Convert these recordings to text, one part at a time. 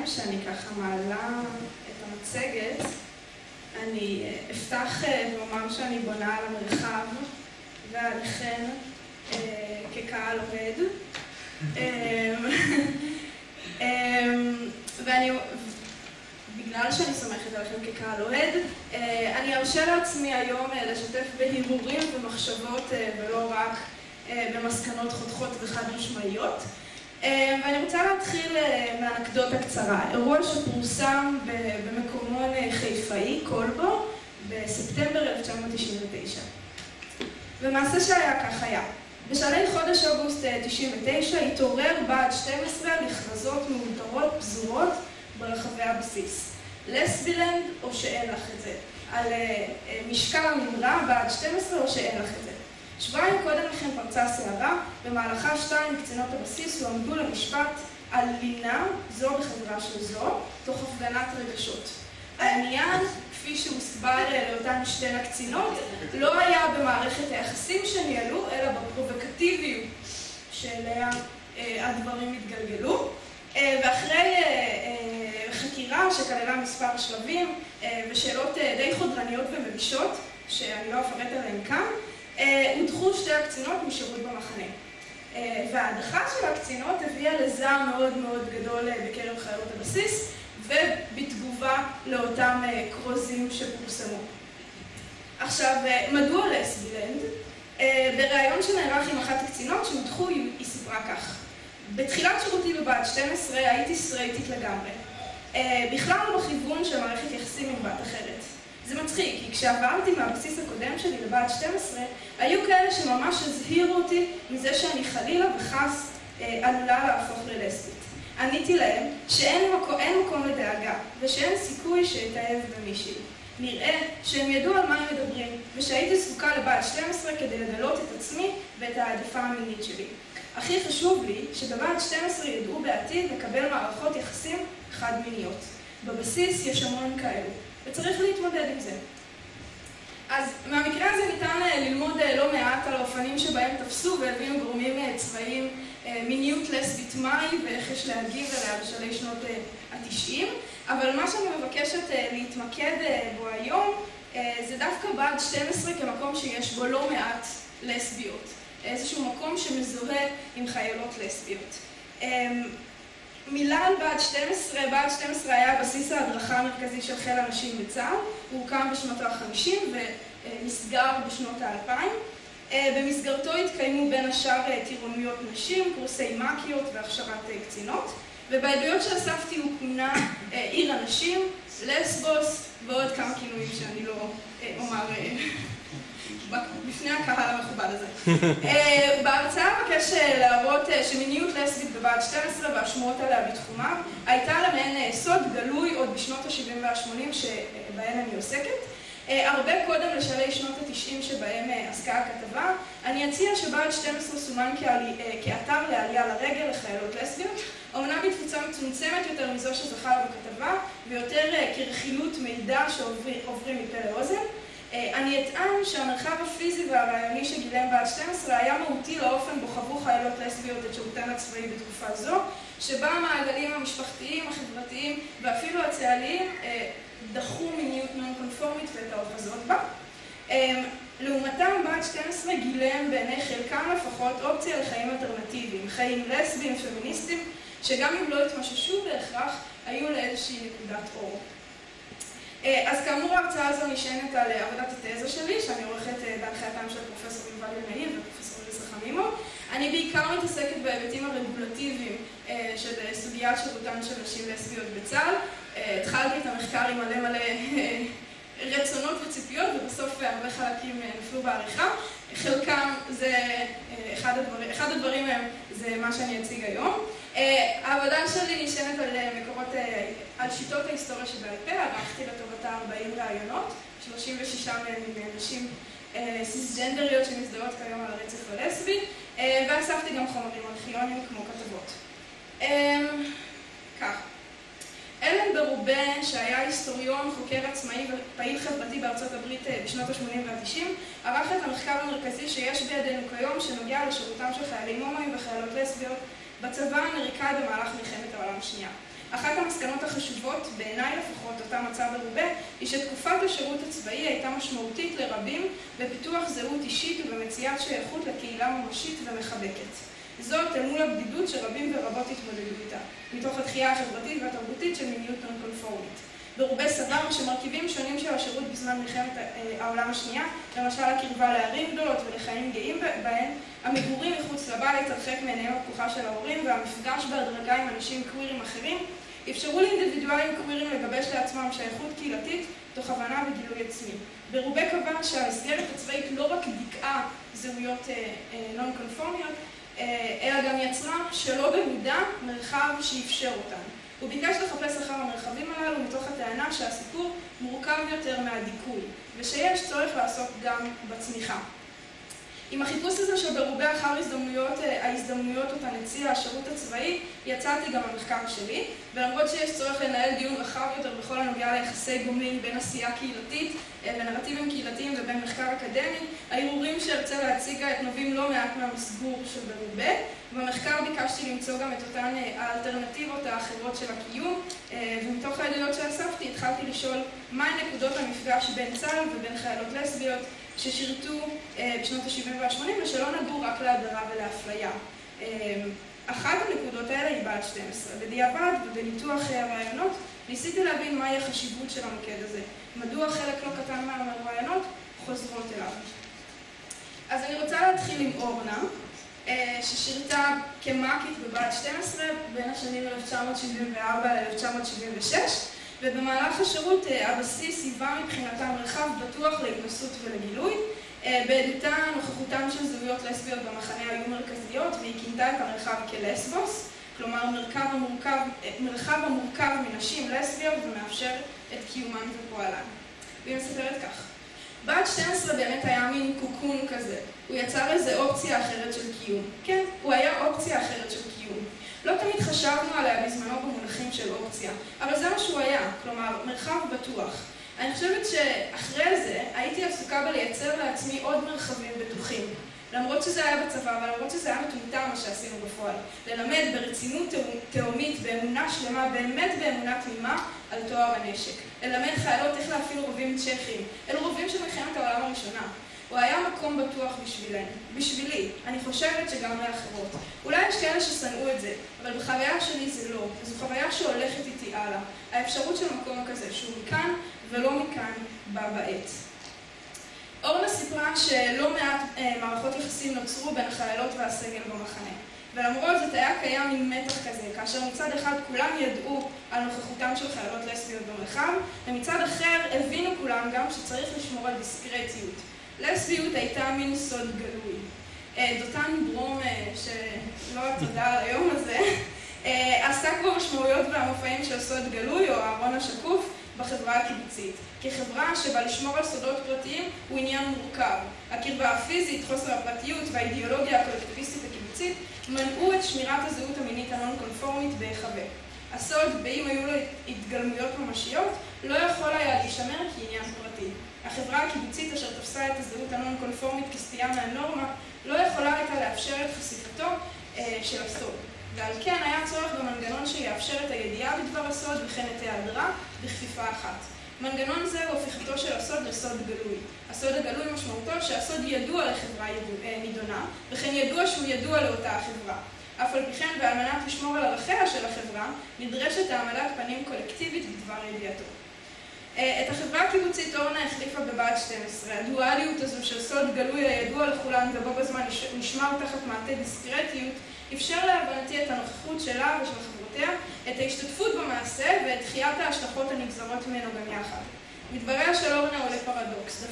לפני שאני ככה מעלה את המצגת, אני אפתח ואומר שאני בונה על המרחב ועליכן כקהל עובד. בגלל שאני סומכת עליכם כקהל אוהד, אני ארשה לעצמי היום לשתף בהרהורים ומחשבות ולא רק במסקנות חותכות וחד משמעיות. ואני רוצה להתחיל מאנקדוטה קצרה. אירוע שפורסם במקומון חיפאי, קולבו, בספטמבר 1999. ומעשה שהיה כך היה. בשלהי חודש אוגוסט 99 התעורר בעד 12 לכרזות מאולתרות פזורות ברחבי הבסיס. לסבילנד או שאין לך את זה. על משקל הממרה בעד 12 או שאין לך את זה. שבועיים קודם לכן פרצה סערה, במהלכה 2 קצינות הבסיס הועמדו למשפט על לינה זו בחברה של זו, תוך הפגנת רגשות. העניין, כפי שהוסבר לאותן 2 הקצינות, לא היה במערכת היחסים שניהלו, אלא בפרובוקטיביות שאליה הדברים התגלגלו. ואחרי חקירה שכללה מספר שלבים ושאלות די חודרניות ומבישות, שאני לא אפרט עליהן כאן, הודחו 2 הקצינות משירות במחנה. וההדחה של הקצינות הביאה לזעם מאוד מאוד גדול בקרב חיילות הבסיס, ובתגובה לאותם קרוזים שפורסמו. עכשיו, מדוע לסבילנד? בריאיון שנערך עם אחת הקצינות שהודחו היא סיפרה כך: בתחילת שירותי בבה"ד 12 הייתי סטרייטית לגמרי. בכלל לא בכיוון של מערכת יחסים עם בת אחרת. זה מצחיק, כי כשעברתי מהבסיס הקודם שלי לבה"ד 12, היו כאלה שממש הזהירו אותי מזה שאני חלילה וחס עלולה להפוך ללסבית. עניתי להם שאין מקום לדאגה, ושאין סיכוי שאתאהב במישהי. נראה שהם ידעו על מה הם מדברים, ושהייתי זקוקה לבה"ד 12 כדי לגלות את עצמי ואת העדיפה המינית שלי. הכי חשוב לי שבבה"ד 12 ידעו בעתיד לקבל מערכות יחסים חד-מיניות. בבסיס יש המון כאלו, וצריך להתמודד עם זה. אז מהמקרה הזה ניתן ללמוד לא מעט על האופנים שבהם תפסו והביאו גורמים צבאיים מיניות לסבית מהי ואיך יש להגיב אליה בשלהי שנות ה-90. אבל מה שאני מבקשת להתמקד בו היום זה דווקא בה"ד 12 כמקום שיש בו לא מעט לסביות. איזשהו מקום שמזוהה עם חיילות לסביות. מילה על בה"ד 12, בה"ד 12 היה בסיס ההדרכה המרכזי של חיל הנשים בצה"ל, הוא הוקם בשנות ה-50 ונסגר בשנות ה-2000. במסגרתו התקיימו בין השאר טירוניות נשים, קורסי מקיות והכשרת קצינות, ובעדויות שאספתי הוא כונה עיר הנשים, לסבוס ועוד כמה כינויים שאני לא אומר בפני הקהל המכובד הזה. בהרצאה מבקש להראות שמיניות לסבית בבה"ד 12 והשמועות עליה בתחומה הייתה למעין סוד גלוי עוד בשנות ה-70 וה-80 שבהן אני עוסקת. הרבה קודם לשלהי שנות ה-90 שבהם עסקה הכתבה, אני אציע שבה"ד 12 סומן כאתר לעלייה לרגל לחיילות לסביות, אומנם בתפוצה מצומצמת יותר מזו שזכה בכתבה, ויותר כרכילות מידע שעוברים מפה לאוזן. אני אטען שהמרחב הפיזי והרעיוני שגילם בה"ד 12 היה מהותי לאופן בו חוו חיילות לסביות את שירותן הצבאי בתקופה זו, שבה המעגלים המשפחתיים, החברתיים ואפילו הצה"ליים דחו מיניות נון-קונפורמית ואת האוחזות בה. לעומתם, בה"ד 12 גילם בעיני חלקם לפחות אופציה לחיים אלטרנטיביים, חיים לסביים, פמיניסטיים, שגם אם לא התמששו בהכרח, היו לאיזושהי נקודת אור. אז כאמור ההרצאה הזו נשענת על עבודת התזה שלי, שאני עורכת בהנחייתם של פרופסור יובל ינאי ופרופסור אליסה חמימו. אני בעיקר מתעסקת בהיבטים הרגולטיביים של סוגיית שירותן של נשים לסביות בצה"ל. התחלתי את המחקר עם מלא רצונות וציפיות, ובסוף הרבה חלקים נפלו בעריכה. חלקם זה, אחד הדברים מהם זה מה שאני אציג היום. העבודה שלי נשענת על מקורות, על שיטות ההיסטוריה שבעל פה, ערכתי לטובתה 40 רעיונות, 36 מהם עם נשים סיסג'נדריות שמזדהות כיום על הרצף הלסבי, ואספתי גם חומרים ארכיוניים כמו כתבות. כך. אלן ברובן, שהיה היסטוריון, חוקר עצמאי ופעיל חברתי בארצות הברית בשנות ה-80 וה-90, ערך את המחקר המרכזי שיש בידינו כיום שנוגע לשירותם של חיילים הומואים וחיילות לסביות בצבא האמריקאי במהלך מלחמת העולם השנייה. אחת המסקנות החשובות, בעיניי לפחות, אותה מצא ברובה, היא שתקופת השירות הצבאי הייתה משמעותית לרבים בפיתוח זהות אישית ובמציאת שייכות לקהילה ממשית ומחבקת. זאת אל מול הבדידות שרבים ורבות התמודדו איתה, מתוך התחייה החברתית והתרבותית של מיניות נון-קונפורמית. ברובה סבר שמרכיבים שונים של השירות בזמן מלחמת העולם השנייה, למשל הקרבה לערים גדולות ולחיים גאים בהן, המגורים מחוץ לבית, הרחק מעיניהם הפקוחה של ההורים והמפגש בהדרגה עם אנשים קווירים אחרים, אפשרו לאינדיבידואלים קווירים לגבש לעצמם שייכות קהילתית תוך הבנה וגילוי עצמי. ברובה קבע שהמסגרת הצבאית לא רק דיכאה זהויות נון-קונפורמיות, אלא גם יצרה שלא במודע מרחב שאפשר אותן. הוא ביקש לחפש אחר המרחבים הללו מתוך הטענה שהסיפור מורכב יותר מהדיכוי, ושיש צורך לעסוק גם בצמיחה. עם החיפוש הזה שברובה אחר ההזדמנויות אותן הציע השירות הצבאי, יצאתי גם המחקר שלי, ולמרות שיש צורך לנהל דיון רחב יותר בכל הנוגע ליחסי גומלין בין עשייה קהילתית, ונרטיבים קהילתיים ובין מחקר אקדמי, ההרהורים שארצה להציג נובעים לא מעט מהמסגור של ברובה. במחקר ביקשתי למצוא גם את אותן האלטרנטיבות האחרות של הקיום, ומתוך העדויות שאספתי התחלתי לשאול מהן נקודות המפגש בין צה"ל ובין חיילות לסביות ששירתו בשנות ה-70 וה-80 ושלא נגעו רק להדרה ולאפליה. אחת הנקודות האלה היא בה"ד 12. בדיעבד ובניתוח הרעיונות ניסיתי להבין מהי החשיבות של המוקד הזה, מדוע חלק לא קטן מהרעיונות חוזרות אליו. אז אני רוצה להתחיל עם אורנה, ששירתה כמ"כית בבה"ד 12 בין השנים 1974 ל-1976, ובמהלך השירות הבסיס היווה מבחינתה מרחב בטוח להתנסות ולגילוי. בעדותה נוכחותם של זהויות לסביות במחנה היו מרכזיות, והיא כינתה את המרחב כלסבוס, כלומר מרחב המורכב מנשים לסביות ומאפשר את קיומן ופועלן. והיא מספרת כך: בה"ד 12 באמת היה מין קוקון כזה. הוא יצר איזו אופציה אחרת של קיום. כן, הוא היה אופציה אחרת של קיום. לא תמיד חשבנו עליה בזמנו במונחים של אופציה, אבל זה מה שהוא היה, כלומר, מרחב בטוח. אני חושבת שאחרי זה הייתי עסוקה בלייצר לעצמי עוד מרחבים בטוחים. למרות שזה היה בצבא, ולמרות שזה היה מטומטם מה שעשינו בפועל. ללמד ברצינות תאומית, באמונה שלמה, באמת באמונה תמימה, על טוהר הנשק. ללמד חיילות איך להפעיל רובים צ'כים. אלו רובים של מלחמת העולם הראשונה. הוא היה מקום בטוח בשבילנו. בשבילי. אני חושבת שגם לאחרות. אולי יש כאלה ששנאו את זה, אבל בחוויה שלי זה לא. זו חוויה שהולכת איתי הלאה. האפשרות של מקום כזה, שהוא מכאן ולא מכאן בא בעת. אורנה סיפרה שלא מעט מערכות יחסים נוצרו בין החיילות והסגל במחנה. ולמרות זאת היה קיים עם מתח כזה, כאשר מצד אחד כולם ידעו על נוכחותם של חיילות לסביות במרחב, ומצד אחר הבינו כולם גם שצריך לשמור על דיסקרטיות. לסביות הייתה מין סוד גלוי. דותן ברום, שלא תודה על היום הזה, עסק במשמעויות והמופעים של סוד גלוי או הארון השקוף בחברה הקיבוצית. כחברה שבה לשמור על סודות פרטיים הוא עניין מורכב. הקרבה הפיזית, חוסר הפרטיות והאידיאולוגיה הקולקטיביסטית הקיבוצית מנעו את שמירת הזהות המינית הנון-קונפורמית בהיחבא. הסוד, באם היו לו התגלמויות ממשיות, לא יכול היה להישמר כעניין פרטי. החברה הקיבוצית אשר תפסה את הזהות הנון-קונפורמית כסטייה מהנורמה לא יכולה הייתה לאפשר את חשיפתו של הסוד. ועל כן היה צורך במנגנון שיאפשר את הידיעה בדבר הסוד וכן את ההיעדרה בכפיפה אחת. מנגנון זה הוא הפיכתו של הסוד לסוד גלוי. הסוד הגלוי משמעותו שהסוד ידוע לחברה נידונה, וכן ידוע שהוא ידוע לאותה החברה. אף על פי כן, ועל מנת לשמור על ערכיה של החברה, נדרשת העמדת פנים קולקטיבית בדבר ידיעתו. את החברה הקיבוצית אורנה החליפה בבה"ד 12. הדואליות הזו של סוד גלוי הידוע לכולן ובו בזמן נשמר תחת מעטה דיסקרטיות, אפשר להבנתי את הנוכחות שלה ושל חברותיה, את ההשתתפות במעשה ואת דחיית ההשלכות הנגזרות ממנו גם יחד. מדבריה של אורנה עולה פרדוקס.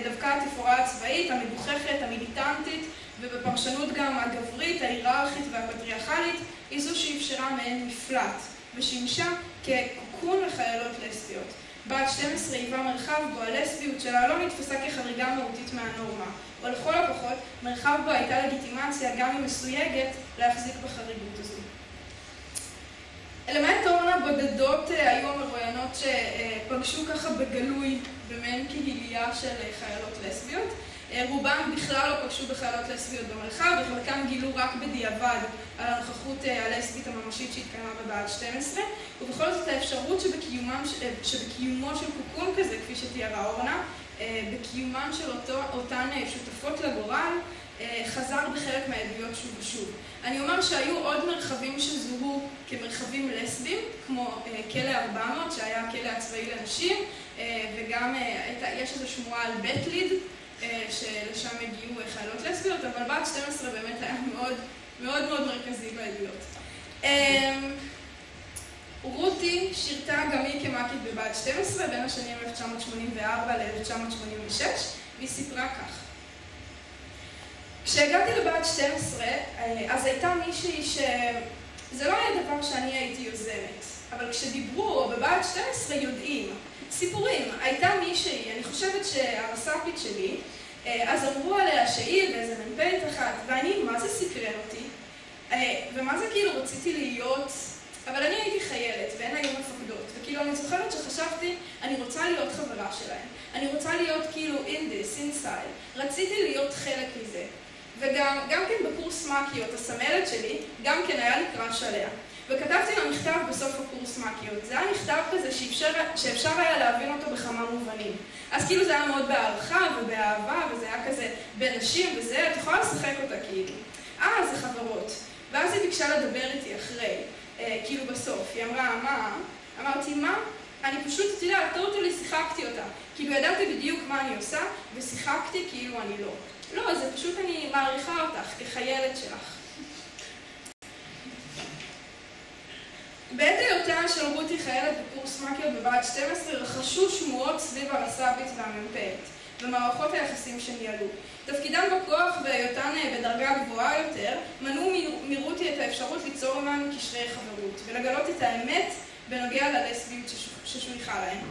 דווקא התפאורה הצבאית, המגוחכת, המיליטנטית, ובפרשנות גם הגברית, ההיררכית והפטריארכלית, היא זו שאפשרה מעין מפלט, ושימשה כקוקון לחיילות לסביות. בה"ד 12 היווה מרחב בו הלסביות שלה לא נתפסה כחריגה מהותית מהנורמה, או לכל הפחות, מרחב בו הייתה לגיטימציה, גם אם מסויגת, להחזיק בחריגות הזו. למעט אורנה בודדות היו המרואיינות שפגשו ככה בגלוי במעין קהילייה של חיילות לסביות, רובם בכלל לא פגשו בחיילות לסביות במרחב, וחלקם גילו רק בדיעבד על הנוכחות הלסבית הממשית שהתקיימה בבה"ד 12, ובכל זאת האפשרות שבקיומו של קוקון כזה, כפי שתיארה אורנה, בקיומם של אותן שותפות לגורל, חזר בחלק מהעדויות שוב ושוב. אני אומר שהיו עוד מרחבים שזוהו כמרחבים לסביים, כמו כלא 400, שהיה הכלא הצבאי לנשים, וגם יש איזו שמועה על בית ליד, שלשם הגיעו חיילות לסביות, אבל בה"ד 12 באמת היה מאוד מאוד מרכזי בעדויות. רותי שירתה גם היא כמ"כית בבה"ד 12 בין השנים 1984 ל-1986, והיא סיפרה כך. כשהגעתי לבה"ד 12, אז הייתה מישהי שזה לא היה דבר שאני הייתי יוזמת, אבל כשדיברו בבה"ד 12 יודעים, סיפורים, הייתה מישהי, אני חושבת שהרס"פית שלי, אז אמרו עליה שהיא באיזה מ"פית אחת, ואני, מה זה סקרן אותי? ומה זה כאילו רציתי להיות, אבל אני הייתי חיילת ואין היו מפקדות, וכאילו אני זוכרת שחשבתי, אני רוצה להיות חברה שלהם, אני רוצה להיות כאילו in this, inside, רציתי להיות חלק מזה. וגם כן בקורס מ"כיות, הסמלת שלי, גם כן היה לי קראש עליה. וכתבתי לה מכתב בסוף הקורס מ"כיות. זה היה מכתב כזה שאפשר היה להבין אותו בכמה מובנים. אז כאילו זה היה מאוד בהערכה ובאהבה, וזה היה כזה בנשים וזה, את יכולה לשחק אותה כאילו. זה חברות. ואז היא ביקשה לדבר איתי אחרי, כאילו בסוף. היא אמרה, מה? אמרתי, מה? אני פשוט, אתה יודע, טוטלי שיחקתי אותה. כאילו ידעתי בדיוק מה אני עושה, ושיחקתי כאילו אני לא. לא, זה פשוט אני מעריכה אותך כחיילת שלך. בעת היותה של רותי חיילת בקורס מ"כיות בבה"ד 12 רכשו שמועות סביב הרס"פית והמ"פית ומערכות היחסים שניהלו. תפקידם בכוח והיותן בדרגה גבוהה יותר מנעו מרותי את האפשרות ליצור עמן קשרי חברות ולגלות את האמת בנוגע ללסביות ששויכה להם.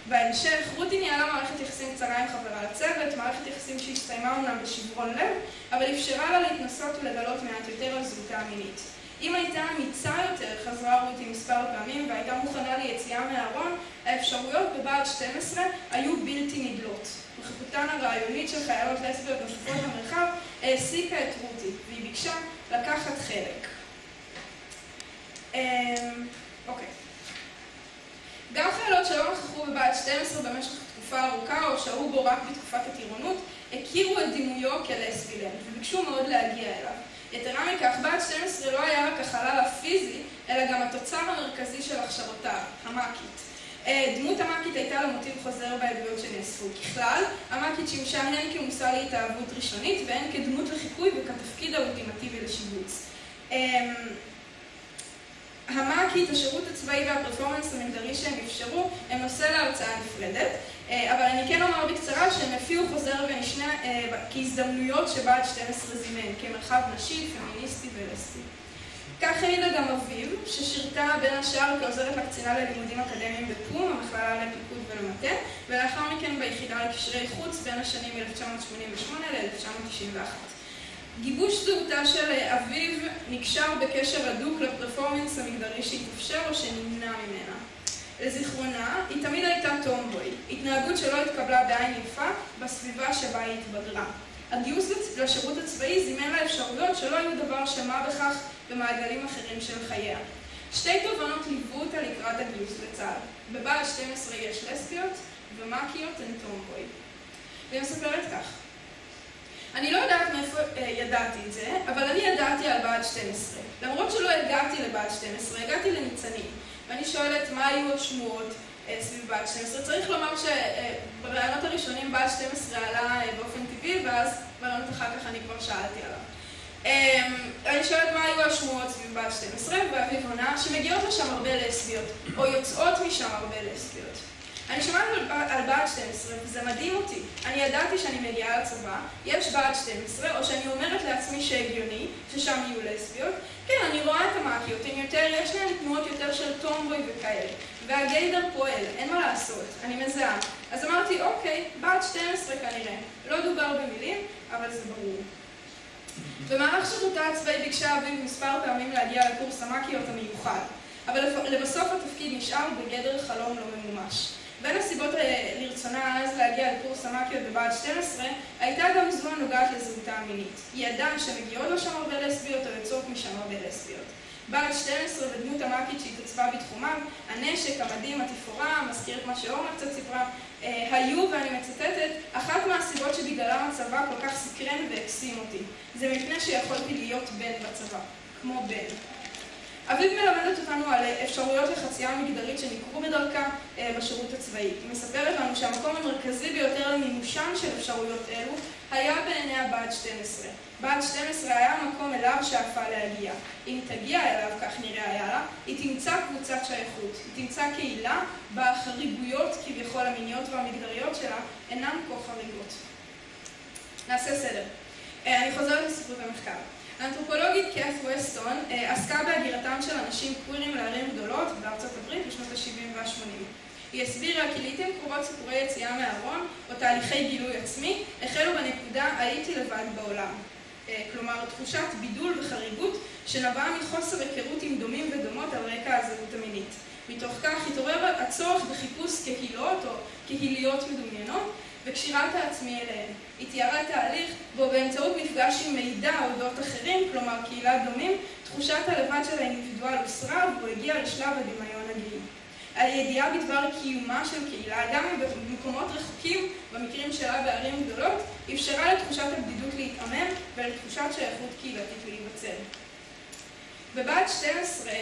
בהמשך, רותי ניהלה מערכת יחסים קצרה עם חברה לצוות, מערכת יחסים שהסתיימה אומנם בשברון לב, אבל אפשרה לה להתנסות ולגלות מעט יותר על זהותה המינית. אם הייתה אמיצה יותר, חזרה רותי מספר פעמים והייתה מוכנה ליציאה מהארון, האפשרויות בבה"ד 12 היו בלתי נדלות. נוכחותן הרעיונית של חיילות לסביות נוספות במרחב העסיקה את רותי, והיא ביקשה לקחת חלק. אוקיי. גם חיילות שלא נכחו בבה"ד 12 במשך תקופה ארוכה או שהו בו רק בתקופת הטירונות, הכירו את דימויו כלסבילן וביקשו מאוד להגיע אליו. יתרה מכך, בה"ד 12 לא היה רק החלל הפיזי, אלא גם התוצר המרכזי של הכשרותיו, המ"כית. דמות המ"כית הייתה למוטיב חוזר בעדויות שנאספו. ככלל, המ"כית שימשה הן כמושא להתאהבות ראשונית והן כדמות לחיקוי וכתפקיד האולטימטיבי לשיבוץ. המ"כית, השירות הצבאי והפרפורמנס המגדרי שהם אפשרו, הם נושא להרצאה נפרדת, אבל אני כן אומר בקצרה שהם הפיעו חוזר ונשנה כהזדמנויות שבה"ד 12 זימן, כמרחב נשי, פמיניסטי ולסבי. כך העידה גם אביב, ששירתה בין השאר כעוזרת לקצינה ללימודים אקדמיים בפום, המכללה לפיקוד ולמטה, ולאחר מכן ביחידה לקשרי חוץ בין השנים 1988 ל-1991. גיבוש זהותה של אביב נקשר בקשר הדוק לפרפורמנס המגדרי שהתאפשר או שנמנע ממנה. לזיכרונה, היא תמיד הייתה טומבוי, התנהגות שלא התקבלה בעין יפה בסביבה שבה היא התבגרה. הגיוס לשירות הצבאי זימן לה אפשרויות שלא היו דבר שמה בכך במעגלים אחרים של חייה. שתי תובנות ליוו אותה לקראת הגיוס לצה"ל. בבה"ד 12 יש לסביות ומ"כיות הן טומבוי. והיא מספרת כך. אני לא יודעת מאיפה ידעתי את זה, אבל אני ידעתי על בה"ד 12. למרות שלא הגעתי לבה"ד 12, הגעתי לניצנים. ואני שואלת מה היו השמועות סביב בה"ד 12. צריך לומר שברעיונות הראשונים בה"ד 12 עלה באופן טבעי, ואז ברעיונות אחר כך אני כבר שאלתי עליו. אני שואלת מה היו השמועות סביב בה"ד 12, ואביב עונה שמגיעות לשם הרבה לסביות, או יוצאות משם הרבה לסביות. אני שומעת על בה"ד 12 וזה מדהים אותי. אני ידעתי שאני מגיעה לצבא, יש בה"ד 12, או שאני אומרת לעצמי שהגיוני, ששם יהיו לסביות. כן, אני רואה את המ"כיות, יש להן תנועות יותר של טומבוי וכאלה. והגיידר פועל, אין מה לעשות, אני מזהה. אז אמרתי, אוקיי, בה"ד 12 כנראה. לא דובר במילים, אבל זה ברור. במהלך שירותה הצבאי ביקשה אביב מספר פעמים להגיע לקורס המ"כיות המיוחד. אבל לבסוף התפקיד נשאר בגדר חלום לא ממומש. בין הסיבות לרצונה אז להגיע לקורס המאקיות בבה"ד 12 הייתה גם זו הנוגעת לזהותה המינית. היא ידעה שמגיעות לשם הרבה לסביות או יוצאות משם הרבה לסביות. בה"ד 12 ודמות המאקית שהתעצבה בתחומיו, הנשק, המדים, התפאורה, מזכיר את מה שאורנה קצת סיפרה, היו, ואני מצטטת, אחת מהסיבות שבגללם הצבא כל כך סקרן והקסים אותי. זה מפני שיכולתי להיות בן בצבא, כמו בן. אביב מלמדת אותנו על אפשרויות לחצייה המגדרית שנקרו בדרכה בשירות הצבאי. היא מספרת לנו שהמקום המרכזי ביותר למימושן של אפשרויות אלו היה בעיני בה"ד 12. בה"ד 12 היה המקום אליו שאפה להגיע. אם תגיע אליו, כך נראה היה לה, היא תמצא קבוצת שייכות. היא תמצא קהילה בה החריגויות כביכול המיניות והמגדריות שלה אינן כה חריגות. נעשה סדר. אני חוזרת לספרות המחקר. האנתרופולוגית קת' ווסטון עסקה בהגירתם של אנשים קווירים לערים גדולות בארצות הברית בשנות ה-70 וה-80. היא הסבירה כי לעיתים קרובות סיפורי יציאה מהארון או תהליכי גילוי עצמי החלו בנקודה הייתי לבד בעולם. כלומר, תחושת בידול וחריגות שנבעה מחוסר היכרות עם דומים ודומות על רקע הזהות המינית. מתוך כך התעורר הצורך בחיפוש כקהילות או קהיליות מדומיינות וקשירת העצמי אליהן. היא תיארה תהליך בו באמצעות מפגש עם מידע או אודות אחרים, כלומר קהילת דומים, תחושת הלבד של האינדיבידואל הוסרה והוא הגיע לשלב הדמיון הגילי. הידיעה בדבר קיומה של קהילה, גם במקומות רחוקים, במקרים שלה בערים גדולות, אפשרה לתחושת הבדידות להתעמם ולתחושת שייכות קהילתית להיווצר. בבה"ד 12,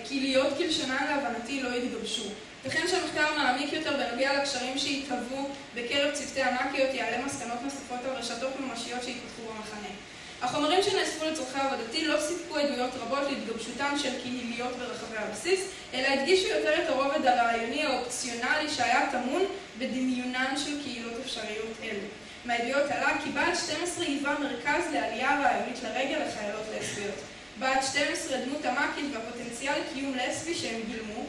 קהיליות כלשונן להבנתי לא התגבשו. וכן שהמחקר מעמיק יותר בנוגע לקשרים שהתהוו בקרב צוותי המאקיות יעלה מסקנות נוספות על רשתות ממשיות שהתפתחו במחנה. החומרים שנאספו לצורכי עבודתי לא סיפקו עדויות רבות להתגבשותם של קהיליות ברחבי הבסיס, אלא הדגישו יותר את הרובד הרעיוני האופציונלי שהיה טמון בדמיונן של קהילות אפשריות אלו. מהעדויות עלה כי בה"ד 12 היווה מרכז לעלייה רעיונית לרגל לחיילות לסביות. בה"ד 12 דמות המאקית והפוטנציאל קיום לסבי שהם גילמו,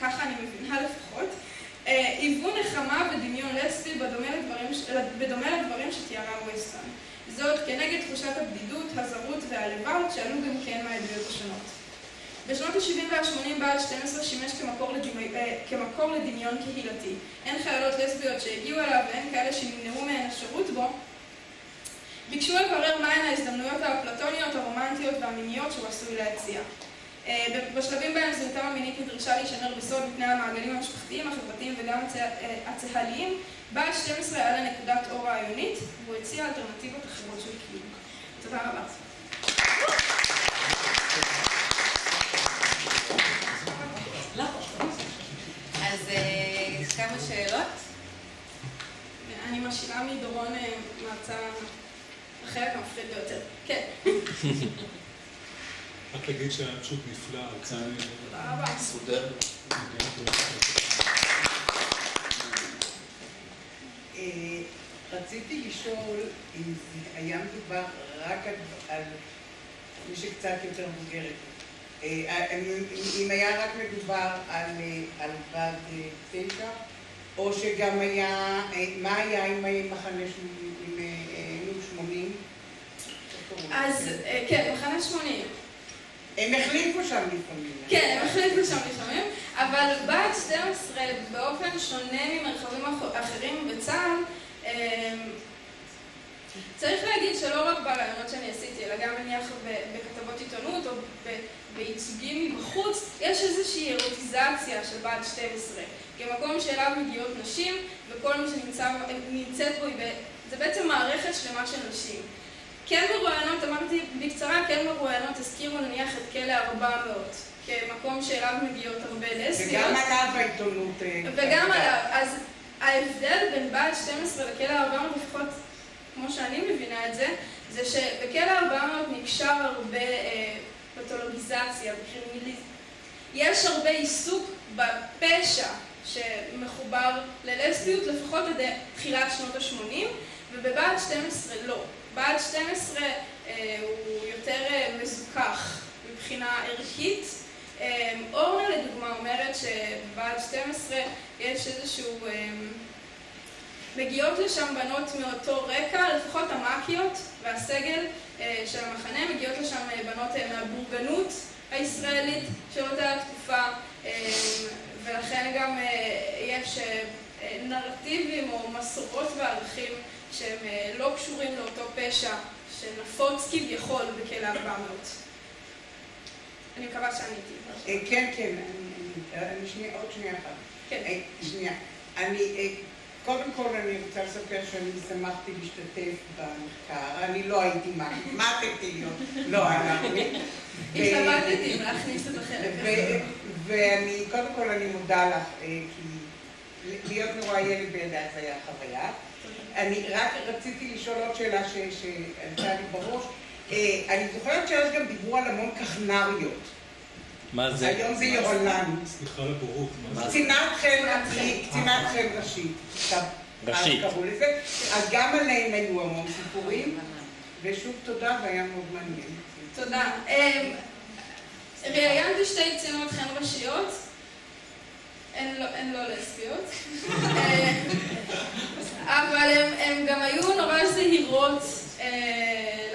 ככה אני מבינה לפחות, היוו נחמה ודמיון לסבי בדומה לדברים שתיארה ווסטון. זאת כנגד תחושת הבדידות, הזרות והלבד שעלו גם כן מהעדויות השונות. בשנות ה-70 וה-80 בה"ד 12 שימש כמקור לדמיון קהילתי. הן חיילות לסביות שהגיעו אליו והן כאלה שנמנעו מהן השירות בו, ביקשו לברר מהן ההזדמנויות האפלטוניות, הרומנטיות והמיניות שהוא עשוי להציע. בשלבים בהם זהותם המינית נדרשה להישמר בסוד מפני המעגלים המשפחתיים, החברתיים וגם הצהליים, בה"ד 12 היה לנקודת אור רעיונית, והוא הציע אלטרנטיבות אחרות של קיום. תודה רבה. אז כמה שאלות? אני משאירה מדורון מהצעה החלק המפחיד ביותר. כן. רק להגיד שהיה פשוט נפלא, הרצאה... תודה רבה. סודר. רציתי לשאול אם זה היה מדובר רק על מי שקצת יותר מבוגרת. אם היה רק מדובר על בה"ד 9, או שגם היה, מה היה עם מחנה 80? אז כן, מחנה 80. הם החליפו שם לפעמים. כן, הם החליפו שם לפעמים, אבל בה"ד 12 באופן שונה ממרחבים אחרים בצה"ל, צריך להגיד שלא רק ברעיונות שאני עשיתי, אלא גם נניח בכתבות עיתונות או בייצוגים מבחוץ, יש איזושהי אירוטיזציה של בה"ד 12, כמקום שאליו מגיעות נשים, וכל מי שנמצאת בו, זה בעצם מערכת שלמה של נשים. כן ברעיונות, אמרתי בקצרה, כן ברעיונות הזכירו נניח את כלא 400, כמקום שאליו מגיעות הרבה לסביות. וגם עליו העיתונות. וגם עליו. אז ההבדל בין בה"ד 12 לכלא 400, לפחות כמו שאני מבינה את זה, זה שבכלא 400 נקשר הרבה פתולוגיזציה וקרימינליזם. יש הרבה עיסוק בפשע שמחובר ללסביות, לפחות עד תחילת שנות ה-80, ובבה"ד 12 לא. בה"ד 12 הוא יותר מזוכח מבחינה ערכית. אורנה לדוגמה אומרת שבבה"ד 12 יש איזשהו... מגיעות לשם בנות מאותו רקע, לפחות המאקיות והסגל של המחנה, מגיעות לשם בנות מהבורגנות הישראלית של אותה התקופה, ולכן גם יש נרטיבים או מסורות וערכים שהם לא קשורים לאותו פשע שנפוץ כביכול בכלא 400. אני מקווה שעניתי. כן, עוד שנייה אחת. כן. שנייה. קודם כל אני רוצה לספר שאני שמחתי להשתתף במחקר. אני לא הייתי מתמטתי להיות, לא עליי. התלבטתי אם להכניס את החלק הזה. ואני, קודם כל אני מודה לך, כי להיות מרואיינת בידעת זה היה חוויה. אני רק רציתי לשאול עוד שאלה שעלתה לי בראש. אני זוכרת שאז גם דיברו על המון כחנריות. מה זה? היום זה ירולן. סליחה לבורות. קצינת חיל ראשית. ראשית. קראו לזה. אז גם עליהם היו המון סיפורים. ושוב תודה, והיה מאוד מעניין. תודה. ראיינתי שתי קצינות חן ראשיות. הן לא לסביות. אבל הן גם היו נורא זהירות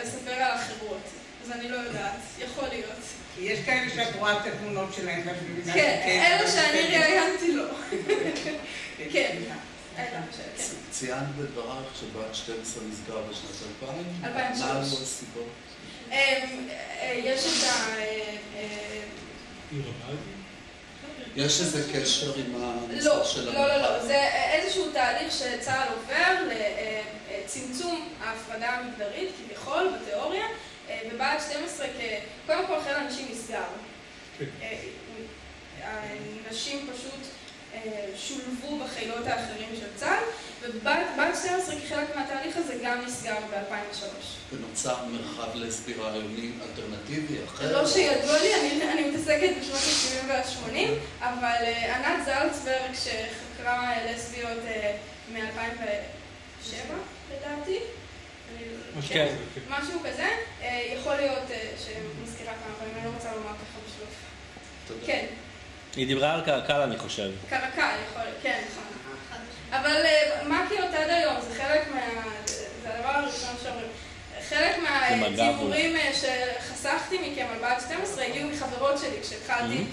לספר על אחרות. אז אני לא יודעת. יכול להיות. יש כאלה שאת רואה את התמונות שלהם. כן, אלה שאני ראיינתי לא. כן. ציינת בדברך שבת 12 נסגר בשנת 2000? 2003. מה היו הסיבות? יש את עיר הבה"דים? יש איזה קשר עם הנושא לא, של לא. זה איזשהו תהליך שצה"ל עובר לצמצום ההפרדה המגדרית, כביכול, בתיאוריה, ובה"ד 12, קודם כל חיל הנשים נסגר. הנשים פשוט שולבו בחילות האחרים של צה"ל, ובה"ד 12 כחלק מהתהליך הזה גם נסגר ב-2003. ונוצר מרחב לסבי רעיוני אלטרנטיבי אחר? לא שידוע לי, אני מתעסקת בשנות ה-70 וה-80, אבל ענת זלצברג שחקרה לסביות מ-2007 לדעתי, כן. משהו כזה, יכול להיות שמזכירה כמה פעמים, אני לא רוצה לומר ככה בשלוף. תודה. כן. היא דיברה על קרקל, אני חושב. קרקל, יכול להיות, כן, נכון. אבל מקיות עד היום, זה חלק זה הדבר הראשון שאומרים. חלק מהציבורים שחסכתי מכם על בה"ד 12 הגיעו מחברות שלי. כשהתחלתי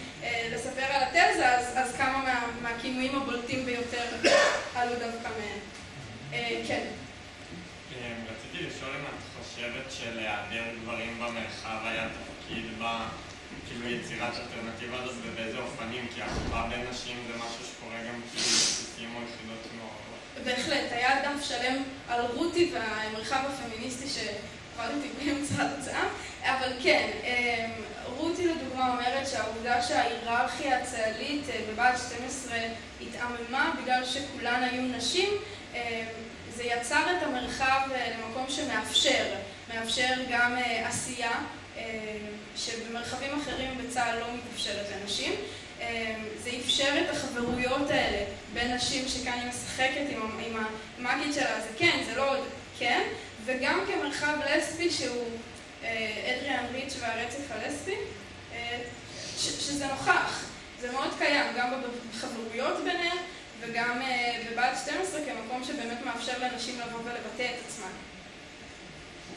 לספר על התזה, אז כמה מהכינויים הבולטים ביותר עלו דווקא מהם. כן. רציתי לשאול אם את חושבת שלהיעדר גברים במרחב היה תפקיד כאילו יצירת אלטרנטיבה הזאת ובאיזה אופנים, כי החברה בין נשים זה משהו שקורה גם כאילו בסיסים או יחידות מעורבות. בהחלט, היה דף שלם על רותי והמרחב הפמיניסטי שעבדתי באמצע התוצאה, אבל כן, רותי לדוגמה אומרת שהעובדה שההיררכיה הצה"לית בבה"ד 12 התעממה בגלל שכולן היו נשים, זה יצר את המרחב למקום מאפשר גם עשייה שבמרחבים אחרים בצה"ל לא מתאפשרת לנשים. זה אפשר את החברויות האלה בין נשים שכאן היא משחקת עם המאגית שלה, זה כן, זה לא עוד כן, וגם כמרחב לסבי שהוא אדריאן ריץ' והרצף הלסבי, שזה נוכח, זה מאוד קיים גם בחברויות ביניהם וגם בבה"ד 12 כמקום שבאמת מאפשר לאנשים לבוא ולבטא את עצמם.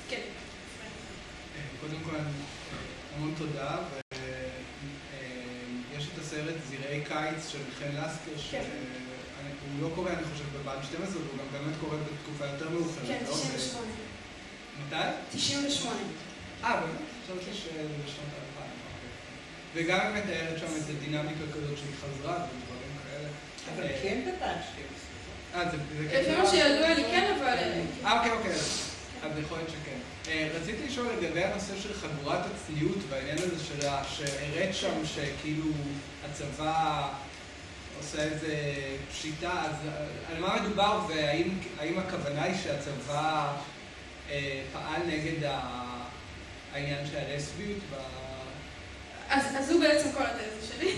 כן. קודם כל, המון תודה, ויש את הסרט זרעי קיץ של חן לסקר, שהוא לא קורה, אני חושב, בבה"ד 12, והוא גם באמת קורה בתקופה יותר מאוחרת. כן, 98. מתי? 98. באמת? חשבתי שבשנות 2000. וגם היא מתארת שם איזו דינמיקה כזאת שהיא חזרה ודברים כאלה. אבל כן בבה"ד 12. זה לפי מה שידוע לי כן, אבל... אוקיי. אז יכול להיות שכן. רציתי לשאול לגבי הנושא של חגורת הצניעות והעניין הזה שהראית שם שכאילו הצבא עושה איזה פשיטה, אז על מה מדובר והאם הכוונה היא שהצבא פעל נגד העניין של הלסביות? אז זו בעצם כל התזה שלי,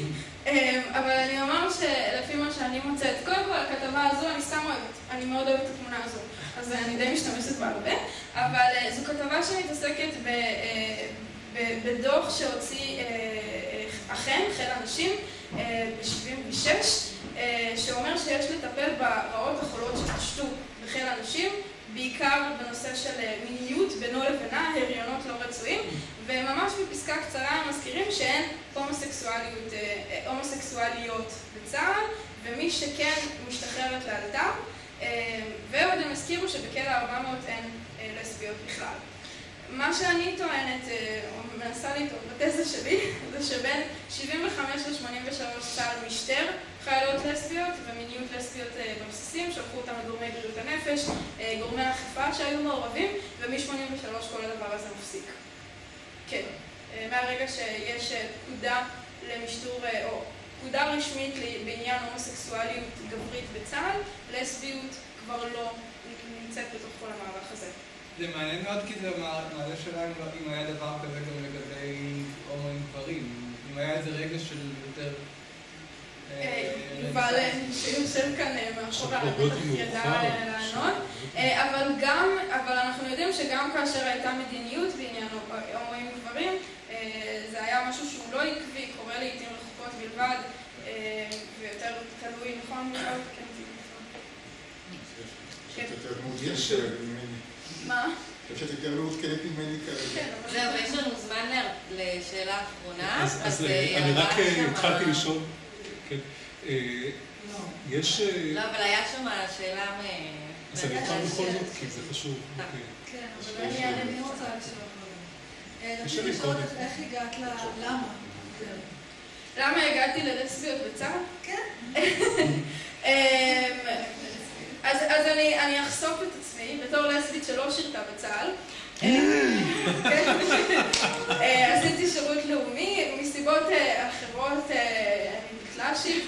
אבל אני אומר שלפי מה שאני מוצאת, קודם כל הכתבה הזו אני סתם אוהבת, אני מאוד אוהבת את התמונה הזו, אז אני די משתמשת בה הרבה, אבל זו כתבה שמתעסקת בדוח שהוציא אכן, חיל הנשים, ב-76, שאומר שיש לטפל ברעות החולות שפשטו בחיל הנשים, בעיקר בנושא של מיניות בינו לבינה, הריונות לא רצויים, וממש בפסקה קצרה הם מזכירים שאין הומוסקסואליות הומוסקסואליות בצה"ל, ומי שכן משתחררת לאלתר, ועוד הם הזכירו שבכלא 400 אין לסביות בכלל. מה שאני טוענת, או מנסה לטעון בתזה שלי, זה שבין 75 ל-83 צה"ל משטר חיילות לסביות ומיניות לסביות בבסיסים, שלחו אותם לגורמי בריאות הנפש, גורמי האכיפה שהיו מעורבים, ומ-83 כל הדבר הזה מפסיק. כן, מהרגע שיש פקודה למשטור, או פקודה רשמית בעניין הומוסקסואליות גברית בצה"ל, לסביות כבר לא נמצאת בתוך כל המערך הזה. זה מעניין מאוד כי זה מעלה שאלה אם היה דבר כזה גם לגבי הומואים גברים, אם היה איזה רגע של יותר... יובל שיושב כאן מאחורי בטח ידע לענות, אבל אנחנו יודעים שגם כאשר הייתה מדיניות בעניין הומואים גברים, זה היה משהו שהוא לא עקבי, קורה לעתים רחוקות בלבד, ויותר תלוי, נכון? יש מה? אני חושבת יותר מעודכנת ממני כרגע. זהו, יש לנו זמן לשאלה אחרונה. אז אני רק התחלתי לשאול. יש... לא, אבל היה שם שאלה מ... אז אני אתחיל בכל זאת, כי זה חשוב. כן, אבל אני רוצה לשאול. רציתי לשאול איך הגעת למה? למה הגעתי ללסביות בצה"ל? כן. אז אני אחשוף את עצמי בתור לסבית שלא שירתה בצה"ל. עשיתי שירות לאומי, מסיבות אחרות אני קלאשית,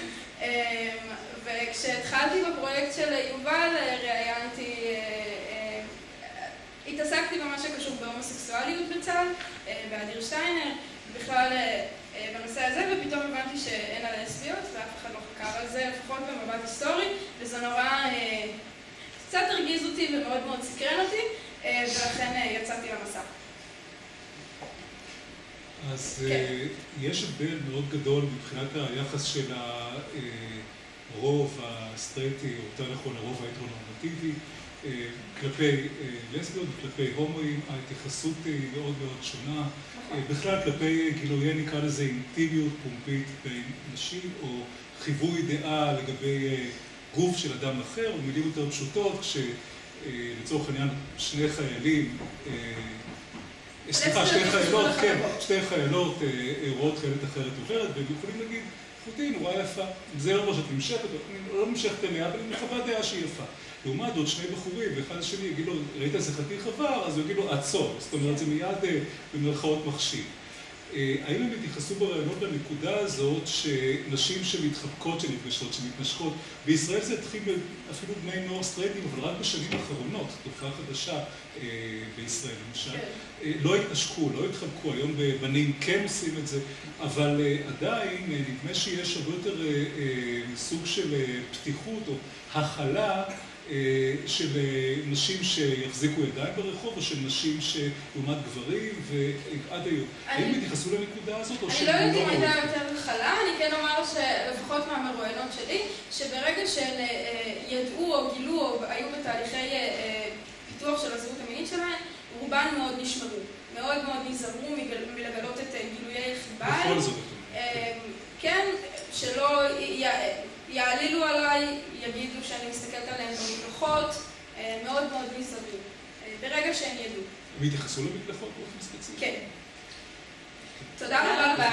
וכשהתחלתי בפרויקט של יובל ראיינתי, התעסקתי במה שקשור בהומוסקסואליות בצה"ל, באדיר שטיינר, בכלל בנושא הזה, ופתאום הבנתי שאין על לסביות ואף אחד לא חקר על זה, לפחות במבט היסטורי, וזה נורא קצת הרגיז אותי ומאוד מאוד סקרן אותי, ולכן יצאתי למסע. אז יש הבדל מאוד גדול מבחינת היחס של הרוב הסטרייטי, או יותר נכון הרוב ההטרונורמטיבי, כלפי לסביות וכלפי הומואים. ההתייחסות היא מאוד מאוד שונה. בכלל כלפי גילויי, נקרא לזה אינטימיות פומבית בין נשים, או חיווי דעה לגבי גוף של אדם אחר, במילים יותר פשוטות, כשלצורך העניין שני חיילים, סליחה, שתי חיילות רואות חיילת אחרת עוברת, והם יכולים להגיד, אחותי נורא יפה, זה לא אומר שאת נמשכת, אני לא נמשכת אליה, אבל אני מחווה דעה שהיא יפה. לעומת עוד שני בחורים, ואחד השני יגיד לו, ראית איזה חתיך עבר, אז הוא יגיד לו, עצור. זאת אומרת, זה מיד במרכאות מכשיל. האם הם התייחסו ברעיונות לנקודה הזאת שנשים שמתחבקות, שנפגשות, שמתנשקות, בישראל זה התחיל אפילו בני נוער סטרייטים, אבל רק בשנים האחרונות, תופעה חדשה בישראל למשל, לא התנשקו, לא התחבקו, היום בנים כן עושים את זה, אבל עדיין נדמה שיש הרבה יותר סוג של פתיחות או הכלה של נשים שיחזיקו ידיים ברחוב, או של נשים לעומת גברים, ועד היום. האם התייחסו לנקודה הזאת, או אני לא יודעת אם הייתה יותר חלה, אני כן אומר שלפחות מהמרואיינות שלי, שברגע שהן ידעו או גילו או היו בתהליכי פיתוח של הזהות המינית שלהן, רובן מאוד נשמרו, מאוד מאוד נזהרו מלגלות את גילויי חיבה. בכל זאת. כן, שלא יעלילו עליי, יגידו שאני מסתכלת עליהן במקלחות, מאוד מאוד נזהרים, ברגע שהן ידעו. הם התייחסו למקלחות באופן ספציפי? כן. תודה רבה.